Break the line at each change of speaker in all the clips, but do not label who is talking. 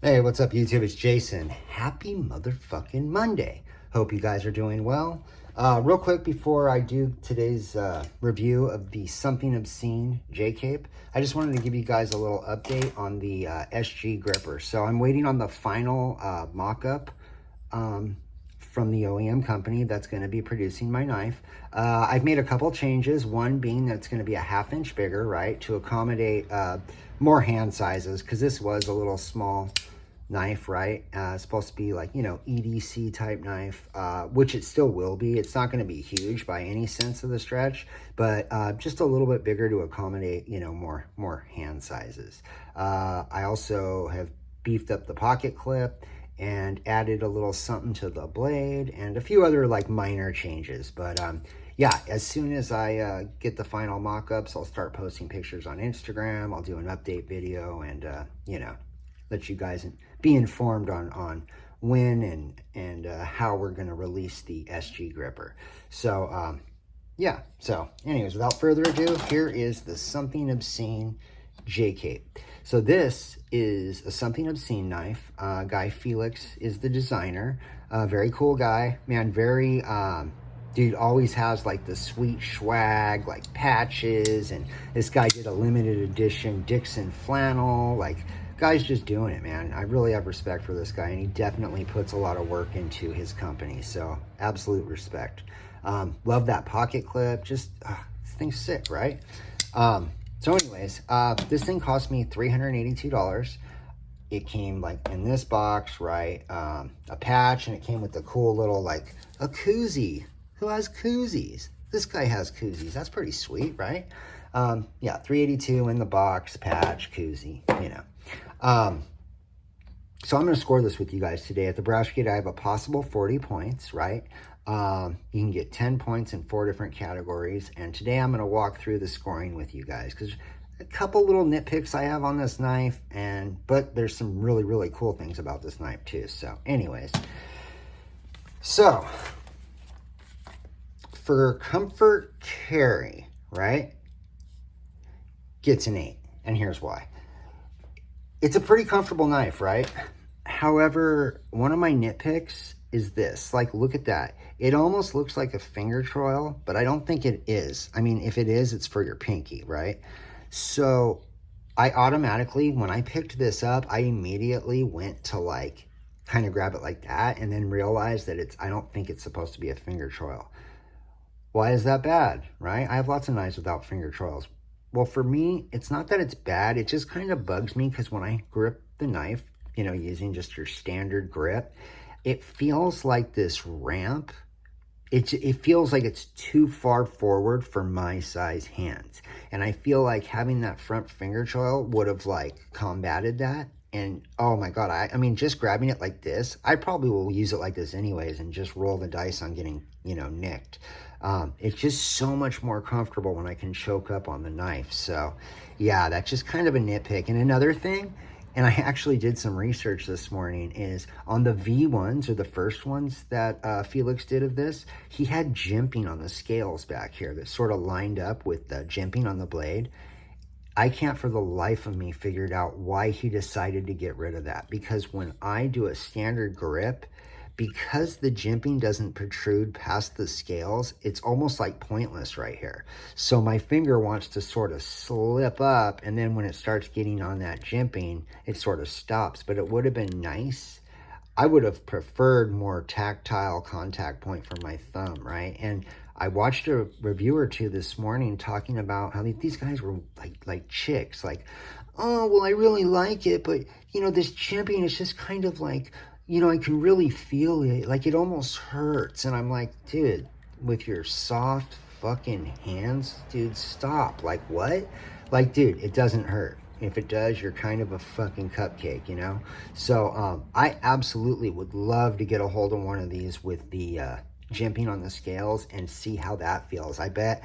Hey, what's up, YouTube? It's Jason. Happy motherfucking Monday. Hope you guys are doing well. Real quick before I do today's review of the Something Obscene J-Cape, I just wanted to give you guys a little update on the SG gripper. So I'm waiting on the final mock-up from the OEM company that's going to be producing my knife. I've made a couple changes, one being that it's going to be a 1/2 inch bigger, right, to accommodate more hand sizes, because this was a little small knife, right? It's supposed to be like, you know, EDC type knife, which it still will be. It's not going to be huge by any sense of the stretch, but just a little bit bigger to accommodate, you know, more hand sizes. I also have beefed up the pocket clip and added a little something to the blade and a few other like minor changes. But yeah, as soon as I get the final mock-ups, I'll start posting pictures on Instagram. I'll do an update video and, you know, let you guys be informed on when and how we're going to release the SG gripper. So, yeah. So, anyways, without further ado, here is the Something Obscene J-Cape. So this is a Something Obscene knife. Guy Felix is the designer. Very cool guy, man. Very dude always has like the sweet swag, like patches, and this guy did a limited edition Dixon flannel. Like, guy's just doing it, man. I really have respect for this guy, and he definitely puts a lot of work into his company, so absolute respect. Love that pocket clip. Just this thing's sick, right? So anyways, this thing cost me $382. It came like in this box, right? A patch, and it came with the cool little like a koozie. Who has koozies? This guy has koozies. That's pretty sweet, right? Yeah, $382 in the box, patch, koozie, you know. So I'm going to score this with you guys today. At the Brass Gate, I have a possible 40 points, right? You can get 10 points in 4 different categories. And today I'm going to walk through the scoring with you guys, because a couple little nitpicks I have on this knife, but there's some really, really cool things about this knife too. So anyways, so for comfort carry, right, gets an 8. And here's why. It's a pretty comfortable knife, right? However, one of my nitpicks is this. Like, look at that. It almost looks like a finger choil, but I don't think it is. I mean, if it is, it's for your pinky, right? So I automatically, when I picked this up, I immediately went to like kind of grab it like that, and then realized that I don't think it's supposed to be a finger choil. Why is that bad, right? I have lots of knives without finger choils. Well, for me, it's not that it's bad. It just kind of bugs me because when I grip the knife, you know, using just your standard grip, it feels like this ramp. It feels like it's too far forward for my size hands. And I feel like having that front finger choil would have like combated that. And oh my God, I mean, just grabbing it like this, I probably will use it like this anyways and just roll the dice on getting, you know, nicked. It's just so much more comfortable when I can choke up on the knife. So yeah, that's just kind of a nitpick. And another thing, and I actually did some research this morning, is on the V1s, or the first ones that Felix did of this, he had jimping on the scales back here that sort of lined up with the jimping on the blade. I can't for the life of me figure out why he decided to get rid of that, because when I do a standard grip, because the jimping doesn't protrude past the scales, it's almost like pointless right here. So my finger wants to sort of slip up, and then when it starts getting on that jimping, it sort of stops. But it would have been nice. I would have preferred more tactile contact point for my thumb, right? And I watched a review or two this morning talking about how these guys were like chicks, like, oh, well, I really like it, but, you know, this jimping is just kind of like, you know, I can really feel it. Like, it almost hurts. And I'm like, dude, with your soft fucking hands, dude, stop. Like, what? Like, dude, it doesn't hurt. If it does, you're kind of a fucking cupcake, you know? So I absolutely would love to get a hold of one of these with the jimping on the scales and see how that feels. I bet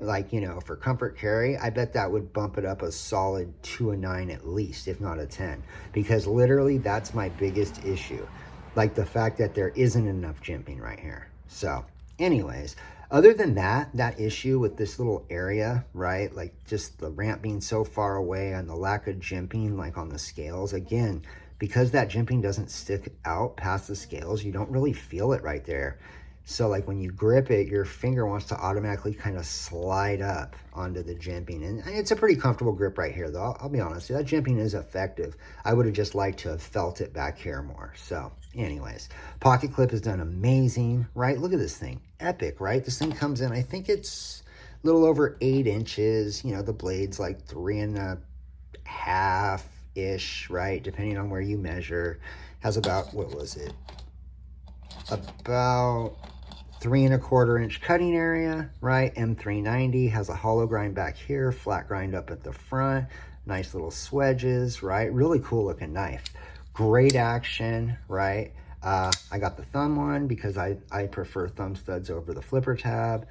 like, you know, for comfort carry, I bet that would bump it up a solid 2 a 9 at least, if not a 10, because literally that's my biggest issue. Like the fact that there isn't enough jimping right here. So anyways, other than that issue with this little area, right? Like just the ramp being so far away and the lack of jimping like on the scales, again, because that jimping doesn't stick out past the scales, you don't really feel it right there. So like when you grip it, your finger wants to automatically kind of slide up onto the jimping. And it's a pretty comfortable grip right here, though. I'll be honest, that jimping is effective. I would have just liked to have felt it back here more. So anyways, pocket clip has done amazing, right? Look at this thing. Epic, right? This thing comes in, I think it's a little over 8 inches. You know, the blade's like 3.5-ish, right? Depending on where you measure. Has about, what was it? About 3.25 inch cutting area, right? M390 has a hollow grind back here, flat grind up at the front, nice little swedges, right? Really cool looking knife. Great action, right? I got the thumb one because I prefer thumb studs over the flipper tab.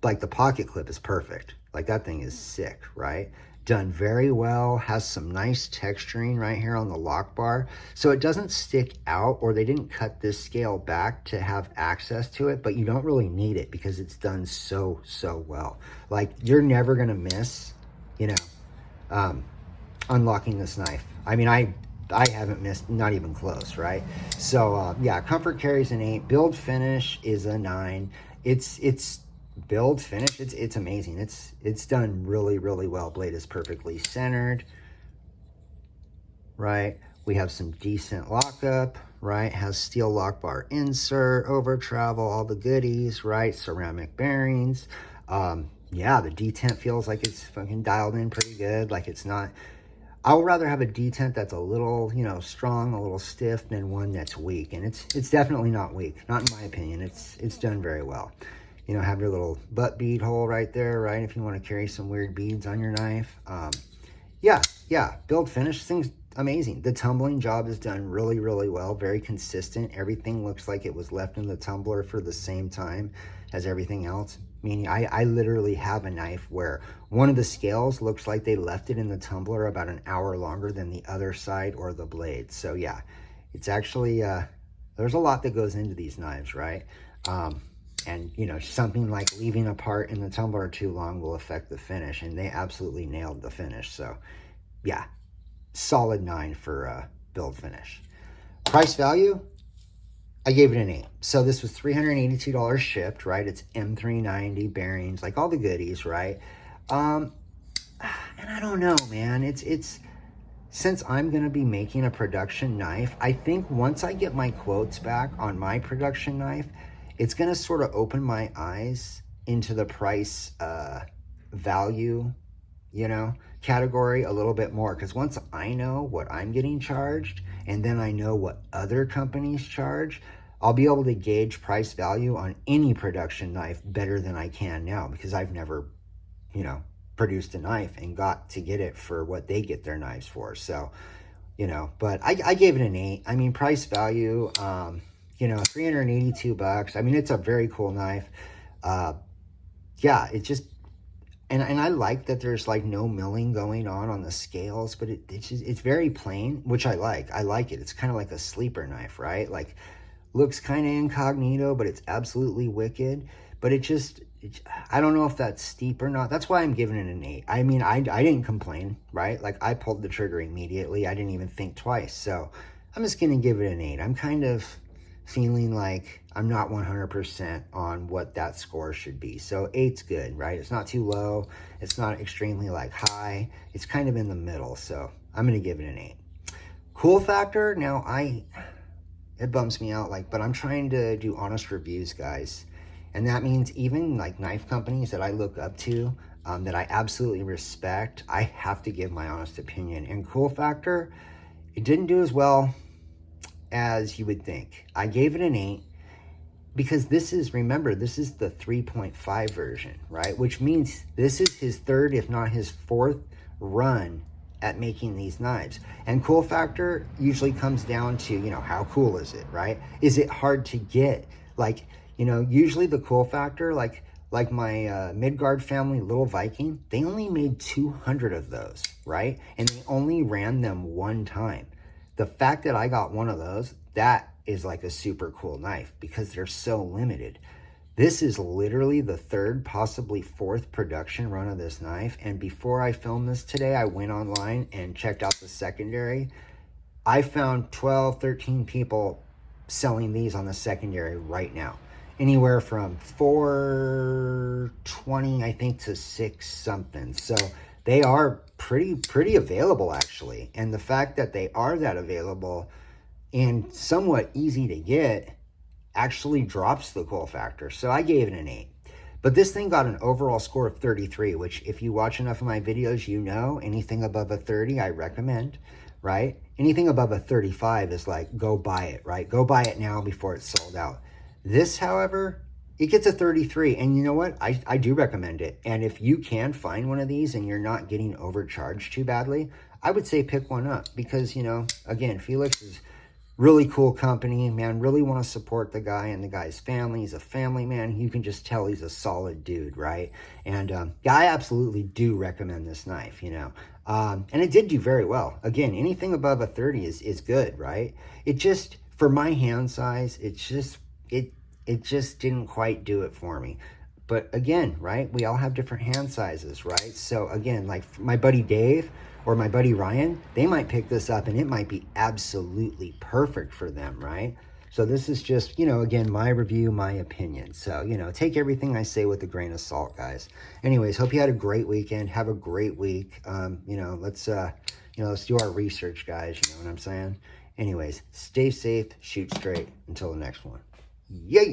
Like the pocket clip is perfect. Like that thing is sick, right? Done very well, has some nice texturing right here on the lock bar. So it doesn't stick out, or they didn't cut this scale back to have access to it, but you don't really need it because it's done so well. Like you're never gonna miss, you know, unlocking this knife. I mean, I haven't missed, not even close, right? So yeah, comfort carries an 8, build finish is a 9. It's build finish, it's amazing. It's done really well. Blade is perfectly centered, right? We have some decent lockup, right? Has steel lock bar insert, over travel, all the goodies, right? Ceramic bearings. Yeah, the detent feels like it's fucking dialed in pretty good. Like it's not, I would rather have a detent that's a little, you know, strong, a little stiff than one that's weak. And it's definitely not weak, not in my opinion. It's done very well. You know, have your little butt bead hole right there, right? If you want to carry some weird beads on your knife. Yeah, build finish, thing's amazing. The tumbling job is done really well, very consistent. Everything looks like it was left in the tumbler for the same time as everything else. Meaning I literally have a knife where one of the scales looks like they left it in the tumbler about an hour longer than the other side or the blade. So yeah, it's actually, there's a lot that goes into these knives, right? And, you know, something like leaving a part in the tumbler too long will affect the finish. And they absolutely nailed the finish. So, yeah, solid 9 for build finish. Price value, I gave it an 8. So this was $382 shipped, right? It's M390 bearings, like all the goodies, right? And I don't know, man. It's since I'm going to be making a production knife, I think once I get my quotes back on my production knife, it's going to sort of open my eyes into the price value, you know, category a little bit more. Because once I know what I'm getting charged, and then I know what other companies charge, I'll be able to gauge price value on any production knife better than I can now, because I've never, you know, produced a knife and got to get it for what they get their knives for. So, you know, but I gave it an 8. I mean, price value, you know, $382. I mean, it's a very cool knife. Yeah, it just, and I like that there's like no milling going on the scales, but it's very plain, which I like. I like it. It's kind of like a sleeper knife, right? Like looks kind of incognito, but it's absolutely wicked. But I don't know if that's steep or not. That's why I'm giving it an 8. I mean, I didn't complain, right? Like I pulled the trigger immediately. I didn't even think twice. So I'm just going to give it an 8. I'm kind of feeling like I'm not 100% on what that score should be. So 8's good, right? It's not too low. It's not extremely like high. It's kind of in the middle. So I'm going to give it an 8. Cool factor. Now it bums me out, like, but I'm trying to do honest reviews, guys. And that means even like knife companies that I look up to, that I absolutely respect, I have to give my honest opinion. And cool factor, it didn't do as well as you would think. I gave it an 8 because remember, this is the 3.5 version, right? Which means this is his third, if not his fourth run at making these knives. And cool factor usually comes down to, you know, how cool is it, right? Is it hard to get? Like, you know, usually the cool factor, like my Midgard family Little Viking, they only made 200 of those, right? And they only ran them one time. The fact that I got one of those, that is like a super cool knife because they're so limited. This is literally the third, possibly fourth production run of this knife. And before I filmed this today, I went online and checked out the secondary. I found 12, 13 people selling these on the secondary right now. Anywhere from 420, I think, to 6 something. So they are pretty available, actually. And the fact that they are that available and somewhat easy to get actually drops the cool factor. So I gave it an 8. But this thing got an overall score of 33, which if you watch enough of my videos, you know anything above a 30, I recommend, right? Anything above a 35 is like, go buy it, right? Go buy it now before it's sold out. This, however, it gets a 33. And you know what? I do recommend it. And if you can find one of these and you're not getting overcharged too badly, I would say pick one up because, you know, again, Felix is really cool company, man. Really want to support the guy and the guy's family. He's a family man. You can just tell he's a solid dude, right? And yeah, I absolutely do recommend this knife, you know. And it did do very well. Again, anything above a 30 is good, right? It just, for my hand size, it just didn't quite do it for me. But again, right, we all have different hand sizes, right? So again, like my buddy Dave or my buddy Ryan, they might pick this up and it might be absolutely perfect for them, right? So this is just, you know, again, my review, my opinion. So, you know, take everything I say with a grain of salt, guys. Anyways, hope you had a great weekend. Have a great week. You know, let's do our research, guys. You know what I'm saying? Anyways, stay safe, shoot straight. Until the next one. Yeah.